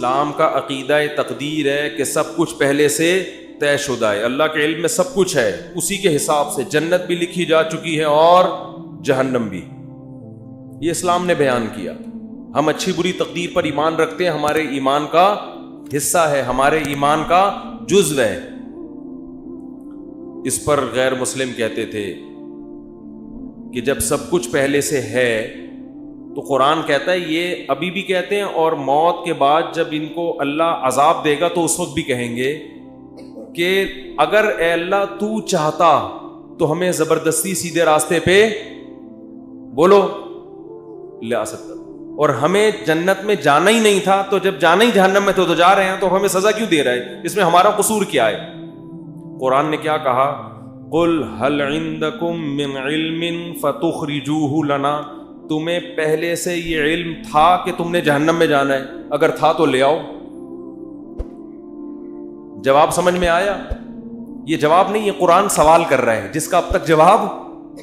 اسلام کا عقیدہ تقدیر ہے کہ سب کچھ پہلے سے طے شدہ ہے، اللہ کے علم میں سب کچھ ہے، اسی کے حساب سے جنت بھی لکھی جا چکی ہے اور جہنم بھی۔ یہ اسلام نے بیان کیا۔ ہم اچھی بری تقدیر پر ایمان رکھتے ہیں، ہمارے ایمان کا حصہ ہے، ہمارے ایمان کا جزو ہے۔ اس پر غیر مسلم کہتے تھے کہ جب سب کچھ پہلے سے ہے تو قرآن کہتا ہے، یہ ابھی بھی کہتے ہیں اور موت کے بعد جب ان کو اللہ عذاب دے گا تو اس وقت بھی کہیں گے کہ اگر اے اللہ تو چاہتا تو ہمیں زبردستی سیدھے راستے پہ بولو لے سکتا، اور ہمیں جنت میں جانا ہی نہیں تھا، تو جب جانا ہی جہنم میں تو جا رہے ہیں، تو ہمیں سزا کیوں دے رہا ہے؟ اس میں ہمارا قصور کیا ہے؟ قرآن نے کیا کہا؟ قل هل عندکم من علم فتخرجوه لنا، تمہیں پہلے سے یہ علم تھا کہ تم نے جہنم میں جانا ہے؟ اگر تھا تو لے آؤ۔ جواب سمجھ میں آیا؟ یہ جواب نہیں، یہ قرآن سوال کر رہا ہے جس کا اب تک جواب،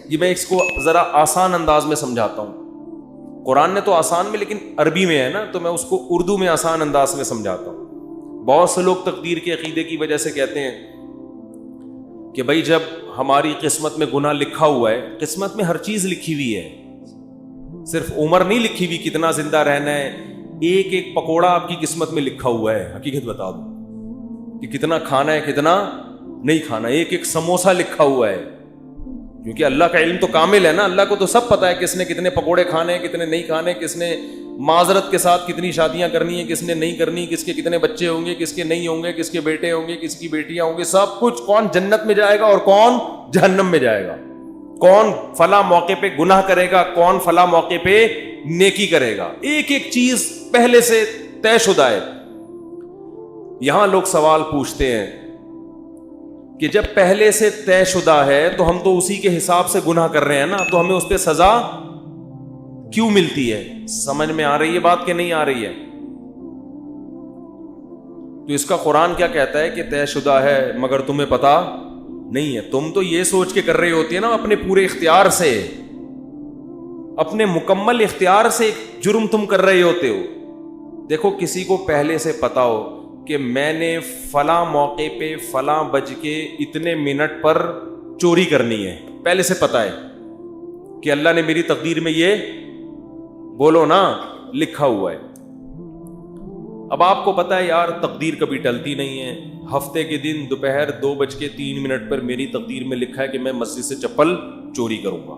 یہ میں اس کو ذرا آسان انداز میں سمجھاتا ہوں۔ قرآن نے تو آسان میں، لیکن عربی میں ہے نا، تو میں اس کو اردو میں آسان انداز میں سمجھاتا ہوں۔ بہت سے لوگ تقدیر کے عقیدے کی وجہ سے کہتے ہیں کہ بھائی جب ہماری قسمت میں گناہ لکھا ہوا ہے، قسمت میں ہر چیز لکھی ہوئی ہے، صرف عمر نہیں لکھی ہوئی کتنا زندہ رہنا ہے، ایک ایک پکوڑا آپ کی قسمت میں لکھا ہوا ہے۔ حقیقت بتا دوں کہ کتنا کھانا ہے کتنا نہیں کھانا، ایک ایک سموسہ لکھا ہوا ہے، کیونکہ اللہ کا علم تو کامل ہے نا، اللہ کو تو سب پتا ہے کس نے کتنے پکوڑے کھانے ہیں کتنے نہیں کھانے، کس نے معذرت کے ساتھ کتنی شادیاں کرنی ہیں کس نے نہیں کرنی، کس کے کتنے بچے ہوں گے کس کے نہیں ہوں گے، کس کے بیٹے ہوں گے کس کی بیٹیاں ہوں گے، سب کچھ، کون جنت میں جائے گا اور کون جہنم میں جائے گا، کون فلاں موقع پہ گناہ کرے گا کون فلاں موقع پہ نیکی کرے گا، ایک ایک چیز پہلے سے طے شدہ ہے۔ یہاں لوگ سوال پوچھتے ہیں کہ جب پہلے سے طے شدہ ہے تو ہم تو اسی کے حساب سے گناہ کر رہے ہیں نا، تو ہمیں اس پہ سزا کیوں ملتی ہے؟ سمجھ میں آ رہی ہے بات کہ نہیں آ رہی ہے؟ تو اس کا قرآن کیا کہتا ہے کہ طے شدہ ہے مگر تمہیں پتا نہیں ہے۔ تم تو یہ سوچ کے کر رہی ہوتی ہے نا، اپنے پورے اختیار سے، اپنے مکمل اختیار سے جرم تم کر رہے ہوتے ہو۔ دیکھو کسی کو پہلے سے پتا ہو کہ میں نے فلاں موقع پہ فلاں بج کے اتنے منٹ پر چوری کرنی ہے، پہلے سے پتا ہے کہ اللہ نے میری تقدیر میں یہ بولو نا لکھا ہوا ہے۔ اب آپ کو پتا ہے یار تقدیر کبھی ٹلتی نہیں ہے، ہفتے کے دن دوپہر 2:03 پر میری تقدیر میں لکھا ہے کہ میں مسجد سے چپل چوری کروں گا۔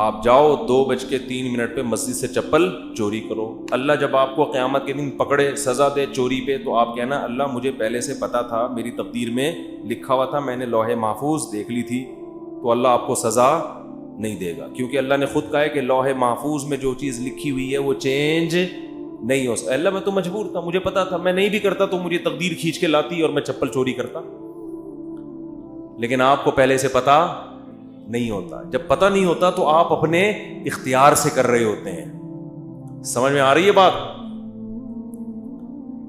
آپ جاؤ 2:03 پہ مسجد سے چپل چوری کرو، اللہ جب آپ کو قیامت کے دن پکڑے سزا دے چوری پہ، تو آپ کہنا اللہ مجھے پہلے سے پتا تھا، میری تقدیر میں لکھا ہوا تھا، میں نے لوح محفوظ دیکھ لی تھی، تو اللہ آپ کو سزا نہیں دے گا، کیونکہ اللہ نے خود کہا ہے کہ لوح محفوظ میں جو چیز لکھی ہوئی ہے وہ چینج نہیں ہو سکتا۔ اللہ میں تو مجبور تھا، مجھے پتا تھا، میں نہیں بھی کرتا تو مجھے تقدیر کھینچ کے لاتی اور میں چپل چوری کرتا، لیکن آپ کو پہلے سے پتا نہیں ہوتا۔ جب پتا نہیں ہوتا تو آپ اپنے اختیار سے کر رہے ہوتے ہیں۔ سمجھ میں آ رہی ہے بات؟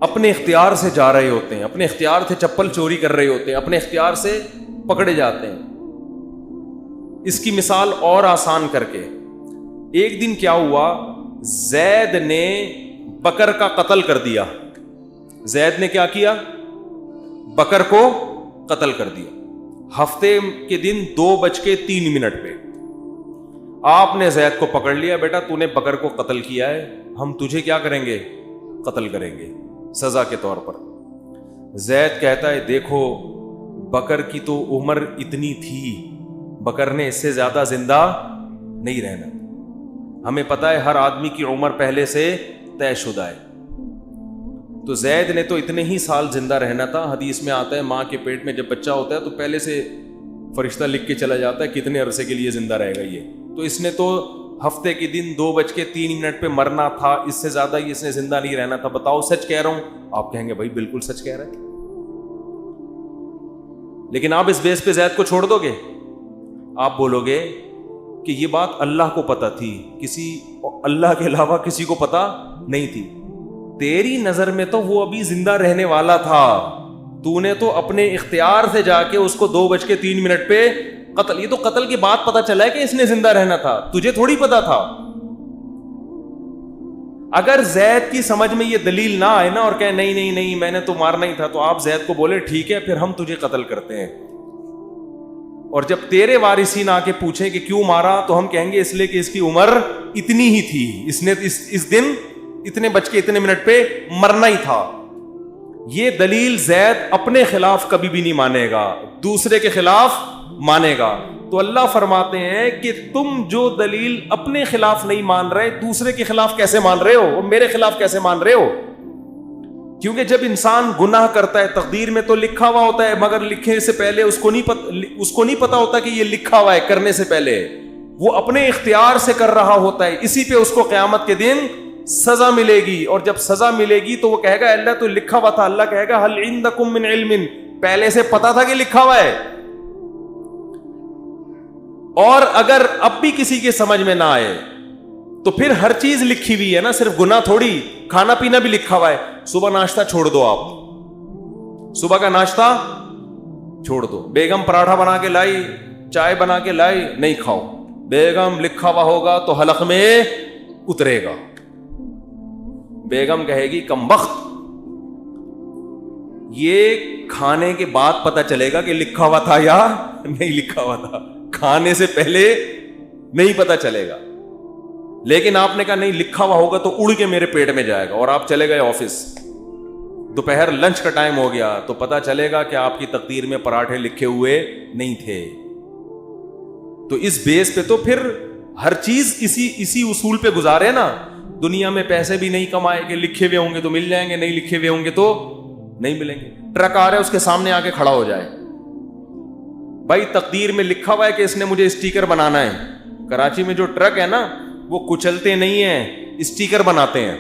اپنے اختیار سے جا رہے ہوتے ہیں، اپنے اختیار سے چپل چوری کر رہے ہوتے ہیں، اپنے اختیار سے پکڑے جاتے ہیں۔ اس کی مثال اور آسان کر کے، ایک دن کیا ہوا، زید نے بکر کا قتل کر دیا۔ زید نے کیا کیا؟ بکر کو قتل کر دیا، ہفتے کے دن 2:03 پہ۔ آپ نے زید کو پکڑ لیا، بیٹا تو نے بکر کو قتل کیا ہے، ہم تجھے کیا کریں گے؟ قتل کریں گے سزا کے طور پر۔ زید کہتا ہے دیکھو بکر کی تو عمر اتنی تھی، بکر نے اس سے زیادہ زندہ نہیں رہنا، ہمیں پتا ہے ہر آدمی کی عمر پہلے سے طے شدہ ہے، تو زید نے تو اتنے ہی سال زندہ رہنا تھا۔ حدیث میں آتا ہے ماں کے پیٹ میں جب بچہ ہوتا ہے تو پہلے سے فرشتہ لکھ کے چلا جاتا ہے کتنے عرصے کے لیے زندہ رہے گا یہ، تو اس نے تو ہفتے کے دن 2:03 پہ مرنا تھا، اس سے زیادہ ہی اس نے زندہ نہیں رہنا تھا، بتاؤ سچ کہہ رہا ہوں؟ آپ کہیں گے بھائی بالکل سچ کہہ رہے ہیں، لیکن آپ اس بیس پہ زید کو چھوڑ دو گے؟ آپ بولو گے کہ یہ بات اللہ کو پتا تھی، کسی اللہ کے علاوہ کسی کو پتا نہیں تھی، تیری نظر میں تو وہ ابھی زندہ رہنے والا تھا، تو نے تو اپنے اختیار سے جا کے اس کو 2:03 پہ قتل، یہ تو قتل کے بعد پتا چلا ہے کہ اس نے زندہ رہنا تھا، تجھے تھوڑی پتا تھا۔ اگر زید کی سمجھ میں یہ دلیل نہ آئے نا اور کہے نہیں نہیں نہیں میں نے تو مارنا ہی تھا, تو آپ زید کو بولے ٹھیک ہے پھر ہم تجھے قتل کرتے ہیں, اور جب تیرے وارثین آ کے پوچھیں کہ کیوں مارا تو ہم کہیں گے اس لیے کہ اس کی عمر اتنی ہی تھی, اس نے اس دن اتنے بج کے اتنے منٹ پہ مرنا ہی تھا. یہ دلیل زید اپنے خلاف کبھی بھی نہیں مانے گا, دوسرے کے خلاف مانے گا. تو اللہ فرماتے ہیں کہ تم جو دلیل اپنے خلاف نہیں مان رہے دوسرے کے خلاف کیسے مان رہے ہو, اور میرے خلاف کیسے مان رہے ہو؟ کیونکہ جب انسان گناہ کرتا ہے تقدیر میں تو لکھا ہوا ہوتا ہے, مگر لکھنے سے پہلے اس کو نہیں پتا ہوتا کہ یہ لکھا ہوا ہے. کرنے سے پہلے وہ اپنے اختیار سے کر رہا ہوتا ہے, اسی پہ اس کو قیامت کے دن سزا ملے گی. اور جب سزا ملے گی تو وہ کہے گا اللہ تو لکھا ہوا تھا. اللہ کہے گا هل عندکم من علم, پہلے سے پتا تھا کہ لکھا ہوا ہے. اور اگر اب بھی کسی کے سمجھ میں نہ آئے تو پھر ہر چیز لکھی ہوئی ہے نا, صرف گناہ تھوڑی, کھانا پینا بھی لکھا ہوا ہے. صبح ناشتہ چھوڑ دو, آپ صبح کا ناشتہ چھوڑ دو. بیگم پراٹھا بنا کے لائی, چائے بنا کے لائی, نہیں کھاؤ. بیگم لکھا ہوا ہوگا تو حلق میں اترے گا. بیگم کہے گی کم بخت, یہ کھانے کے بعد پتا چلے گا کہ لکھا ہوا تھا یا نہیں لکھا ہوا تھا, کھانے سے پہلے نہیں پتا چلے گا. لیکن آپ نے کہا نہیں لکھا ہوا ہوگا تو اڑ کے میرے پیٹ میں جائے گا, اور آپ چلے گئے آفس, دوپہر لنچ کا ٹائم ہو گیا تو پتا چلے گا کہ آپ کی تقدیر میں پراٹھے لکھے ہوئے نہیں تھے. تو اس بیس پہ تو پھر ہر چیز اسی اصول پہ گزارے نا. دنیا میں پیسے بھی نہیں کمائے کہ لکھے ہوئے ہوں گے تو مل جائیں گے, نہیں لکھے ہوئے ہوں گے تو نہیں ملیں گے. ٹرک آ رہا ہے اس کے سامنے آ کے کھڑا ہو جائے, بھائی تقدیر میں لکھا ہوا ہے کہ اس نے مجھے اسٹیکر بنانا ہے. کراچی میں جو ٹرک ہے نا وہ کچلتے نہیں ہیں, اسٹیکر بناتے ہیں.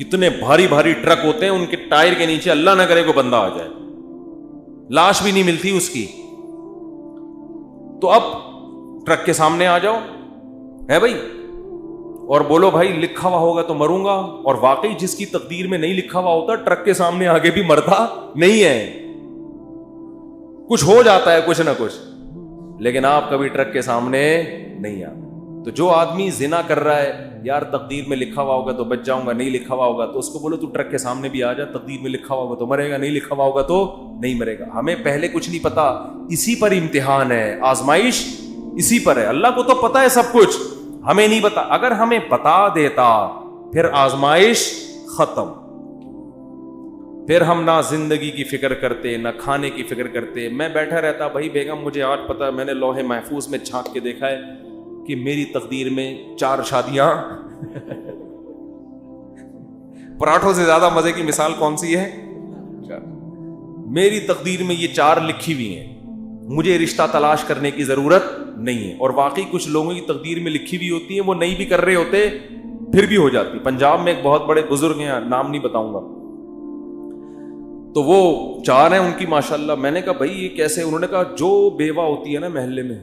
اتنے بھاری بھاری ٹرک ہوتے ہیں, ان کے ٹائر کے نیچے اللہ نہ کرے کوئی بندہ آ جائے, لاش بھی نہیں ملتی اس کی. تو اب ٹرک کے سامنے آ جاؤ ہے بھائی, اور بولو بھائی لکھا ہوا ہوگا تو مروں گا. اور واقعی جس کی تقدیر میں نہیں لکھا ہوا ہوتا ٹرک کے سامنے آگے بھی مرتا نہیں ہے, کچھ ہو جاتا ہے کچھ نہ کچھ, لیکن آپ کبھی ٹرک کے سامنے نہیں آتے. تو جو آدمی زنا کر رہا ہے, یار تقدیر میں لکھا ہوا ہوگا تو بچ جاؤں گا, نہیں لکھا ہوا ہوگا تو اس کو بولو تو ٹرک کے سامنے بھی آ جا, تقدیر میں لکھا ہوا ہوگا تو مرے گا, نہیں لکھا ہوا ہوگا تو نہیں مرے گا. ہمیں پہلے کچھ نہیں پتا, اسی پر امتحان ہے, آزمائش اسی پر ہے. اللہ کو تو پتا ہے سب کچھ, ہمیں نہیں پتا. اگر ہمیں بتا دیتا پھر آزمائش ختم, پھر ہم نہ زندگی کی فکر کرتے نہ کھانے کی فکر کرتے. میں بیٹھا رہتا بھائی بیگم مجھے آج پتا, میں نے لوح محفوظ میں جھانک کے دیکھا ہے کہ میری تقدیر میں 4 شادیاں. پراٹھوں سے زیادہ مزے کی مثال کون سی ہے؟ میری تقدیر میں یہ 4 لکھی ہوئی ہیں, مجھے رشتہ تلاش کرنے کی ضرورت نہیں ہے. اور واقعی کچھ لوگوں کی تقدیر میں لکھی ہوئی ہوتی ہیں, وہ نہیں بھی کر رہے ہوتے پھر بھی ہو جاتی. پنجاب میں ایک بہت بڑے بزرگ ہیں, نام نہیں بتاؤں گا, تو وہ 4 ہیں ان کی ماشاءاللہ. میں نے کہا بھائی یہ کیسے؟ انہوں نے کہا جو بیوہ ہوتی ہے نا محلے میں,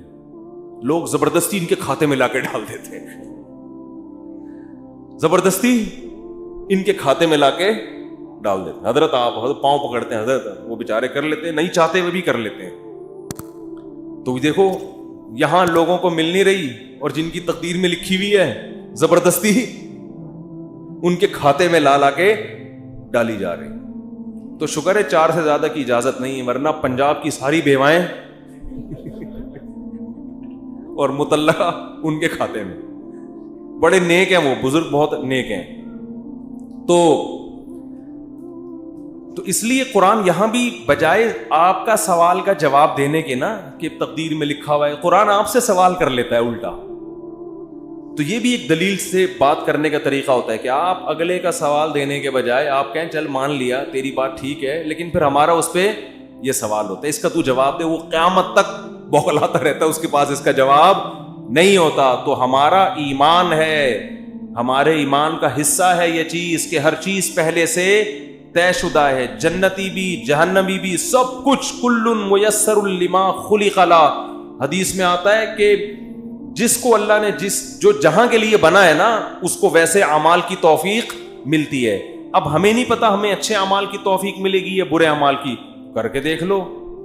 لوگ زبردستی ان کے کھاتے میں لا کے ڈال دیتے ہیں, زبردستی ان کے کھاتے میں لا کے ڈال دیتے ہیں. حضرت آپ پاؤں پکڑتے ہیں, حضرت وہ بیچارے کر لیتے ہیں, نہیں چاہتے وہ بھی کر لیتے ہیں. تو دیکھو یہاں لوگوں کو مل نہیں رہی, اور جن کی تقدیر میں لکھی ہوئی ہے زبردستی ان کے کھاتے میں لا لا کے ڈالی جا رہی. تو شکر ہے 4 سے زیادہ کی اجازت نہیں ہے, ورنہ پنجاب کی ساری بیوائیں اور مطلقہ ان کے کھاتے میں. بڑے نیک ہیں وہ بزرگ, بہت نیک ہیں. تو اس لیے قرآن یہاں بھی بجائے آپ کا سوال کا جواب دینے کے نا کہ تقدیر میں لکھا ہوا ہے, قرآن آپ سے سوال کر لیتا ہے الٹا. تو یہ بھی ایک دلیل سے بات کرنے کا طریقہ ہوتا ہے کہ آپ اگلے کا سوال دینے کے بجائے آپ کہیں چل مان لیا تیری بات ٹھیک ہے, لیکن پھر ہمارا اس پہ یہ سوال ہوتا ہے, اس کا تو جواب دے. وہ قیامت تک بوکھلاتا رہتا ہے, اس کے پاس اس کا جواب نہیں ہوتا. تو ہمارا ایمان ہے, ہمارے ایمان کا حصہ ہے یہ چیز کہ ہر چیز پہلے سے طے شدہ ہے, جنتی بھی جہنمی بھی سب کچھ. کل میسر لما خلق لا, حدیث میں آتا ہے کہ جس کو اللہ نے جو جہاں کے لیے بنا ہے نا اس کو ویسے اعمال کی توفیق ملتی ہے. اب ہمیں نہیں پتا ہمیں اچھے اعمال کی توفیق ملے گی یا برے اعمال کی, کر کے دیکھ لو.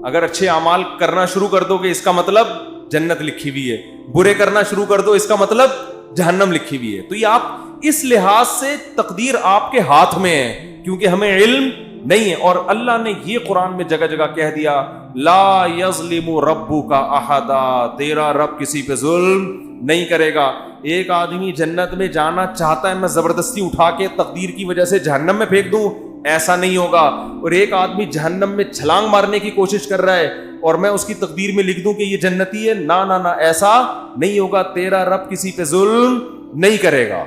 اگر اچھے اعمال کرنا شروع کر دو گے اس کا مطلب جنت لکھی ہوئی ہے, برے کرنا شروع کر دو اس کا مطلب جہنم لکھی ہوئی ہے. تو یہ آپ اس لحاظ سے تقدیر آپ کے ہاتھ میں ہے کیونکہ ہمیں علم نہیں ہے. اور اللہ نے یہ قرآن میں جگہ جگہ کہہ دیا لا یظلم ربک احدا, تیرا رب کسی پہ ظلم نہیں کرے گا. ایک آدمی جنت میں جانا چاہتا ہے, میں زبردستی اٹھا کے تقدیر کی وجہ سے جہنم میں پھینک دوں, ایسا نہیں ہوگا. اور ایک آدمی جہنم میں چھلانگ مارنے کی کوشش کر رہا ہے اور میں اس کی تقدیر میں لکھ دوں کہ یہ جنتی ہے, نہ نہ نہ, ایسا نہیں ہوگا. تیرا رب کسی پہ ظلم نہیں کرے گا.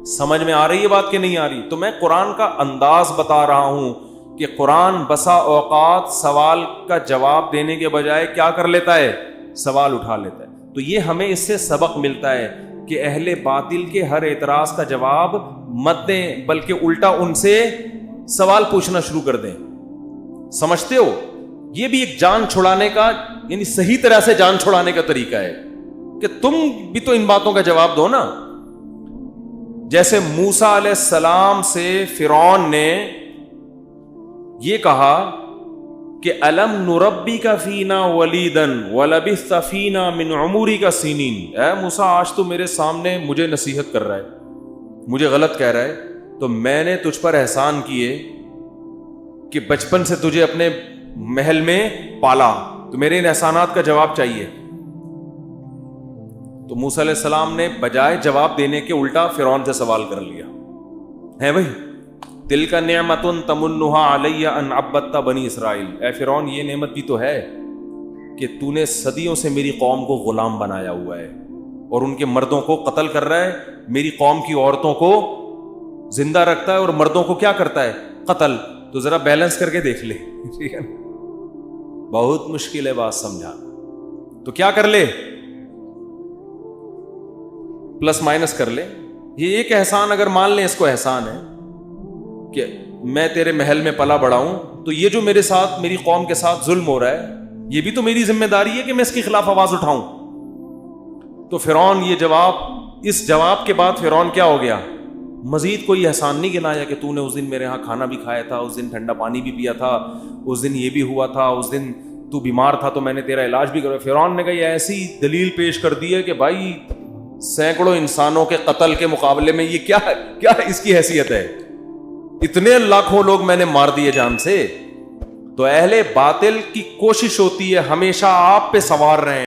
سمجھ میں آ رہی ہے بات کہ نہیں آ رہی؟ تو میں قرآن کا انداز بتا رہا ہوں کہ قرآن بسا اوقات سوال کا جواب دینے کے بجائے کیا کر لیتا ہے, سوال اٹھا لیتا ہے. تو یہ ہمیں اس سے سبق ملتا ہے کہ اہل باطل کے ہر اعتراض کا جواب مت دیں, بلکہ الٹا ان سے سوال پوچھنا شروع کر دیں. سمجھتے ہو؟ یہ بھی ایک جان چھڑانے کا, یعنی صحیح طرح سے جان چھڑانے کا طریقہ ہے کہ تم بھی تو ان باتوں کا جواب دو نا. جیسے موسیٰ علیہ السلام سے فرعون نے یہ کہا کہ الم نربک فینا ولیدا ولبثت فینا من عمرک سنین. اے موسیٰ, آج تو میرے سامنے مجھے نصیحت کر رہا ہے, مجھے غلط کہہ رہا ہے, تو میں نے تجھ پر احسان کیے کہ بچپن سے تجھے اپنے محل میں پالا, تو میرے ان احسانات کا جواب چاہیے. تو موسیٰ علیہ السلام نے بجائے جواب دینے کے الٹا فرعون سے سوال کر لیا ہے بھائی, تلک نعمت تمنها علی ان عبدت بنی اسرائیل. اے فرعون, یہ نعمت بھی تو ہے کہ تو نے صدیوں سے میری قوم کو غلام بنایا ہوا ہے اور ان کے مردوں کو قتل کر رہا ہے, میری قوم کی عورتوں کو زندہ رکھتا ہے اور مردوں کو کیا کرتا ہے, قتل. تو ذرا بیلنس کر کے دیکھ لے, ٹھیک ہے, بہت مشکل ہے بات سمجھا. تو کیا کر لے, پلس مائنس کر لے. یہ ایک احسان اگر مان لیں اس کو احسان ہے کہ میں تیرے محل میں پلا بڑا ہوں, تو یہ جو میرے ساتھ میری قوم کے ساتھ ظلم ہو رہا ہے, یہ بھی تو میری ذمہ داری ہے کہ میں اس کے خلاف آواز اٹھاؤں. تو فرعون یہ جواب, اس جواب کے بعد فرعون کیا ہو گیا, مزید کوئی احسان نہیں گنایا کہ تو نے اس دن میرے ہاں کھانا بھی کھایا تھا, اس دن ٹھنڈا پانی بھی پیا تھا, اس دن یہ بھی ہوا تھا, اس دن تو بیمار تھا تو میں نے تیرا علاج بھی کرا. فرعون نے کہا یہ ایسی دلیل پیش کر دی ہے کہ بھائی سینکڑوں انسانوں کے قتل کے مقابلے میں یہ کیا اس کی حیثیت ہے, اتنے لاکھوں لوگ میں نے مار دیے جان سے. تو اہل باطل کی کوشش ہوتی ہے ہمیشہ آپ پہ سوار رہیں.